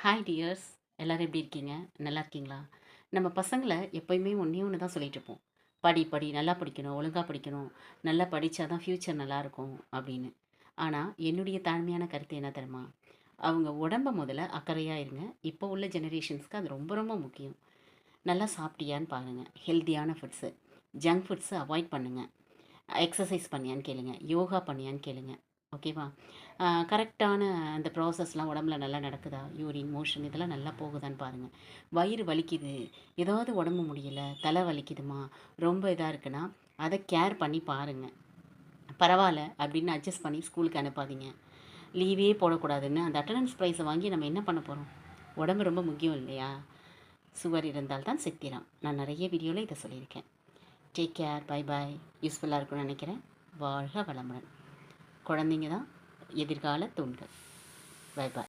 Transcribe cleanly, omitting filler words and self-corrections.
Hi tears. எல்லாரும் எப்படி இருக்கீங்க? நல்லா இருக்கீங்களா? நம்ம பசங்கள எப்பயுமே ஒண்ணே ஒண்ணு தான் சொல்லிட்டு இருப்போம். படி, படி, நல்லா படிக்கணும், ஒழுங்கா படிக்கணும், நல்லா படிச்சா தான் ஃப்யூச்சர் நல்லாயிருக்கும் அப்படின்னு. ஆனா, என்னுடைய தாழ்மையான கருத்து என்ன தெரியுமா? அவங்க உடம்ப முதல்ல அக்கறையா இருங்க. இப்போ உள்ள ஜெனரேஷன்ஸ்க்கு அது ரொம்ப ரொம்ப முக்கியம். நல்லா சாப்பிட்டியான்னு பாருங்க. ஹெல்தியான ஃபுட்ஸு. ஜங்க் ஃபுட்ஸு அவாய்ட் பண்ணுங்க. எக்ஸர்சைஸ் பண்ணியான்னு கேளுங்க. யோகா பண்ணியான்னு கேளுங்க. ஓகேவா? கரெக்டான அந்த ப்ராசஸ்லாம் உடம்புல நல்லா நடக்குதா? யூரின், மோஷன் இதெல்லாம் நல்லா போகுதான்னு பாருங்கள். வயிறு வலிக்குது, ஏதாவது உடம்பு முடியல, தலை வலிக்குதுமா, ரொம்ப இதாக இருக்குன்னா, அதை கேர் பண்ணி பாருங்கள். பரவாயில்ல அப்படின்னு அட்ஜஸ்ட் பண்ணி ஸ்கூலுக்கு அனுப்பாதீங்க. லீவே போடக்கூடாதுன்னு அந்த அட்டண்டன்ஸ் ப்ரைஸை வாங்கி நம்ம என்ன பண்ண போகிறோம்? உடம்பு ரொம்ப முக்கியம் இல்லையா? சுவர் இருந்தால் தான் சித்திரம். நான் நிறைய வீடியோவில் இதை சொல்லியிருக்கேன். Take care. Bye bye. யூஸ்ஃபுல்லாக இருக்கும்னு நினைக்கிறேன். வாழ்க வளமுடன். குழந்தைங்க தான் எதிர்கால தூண்கள். Bye bye.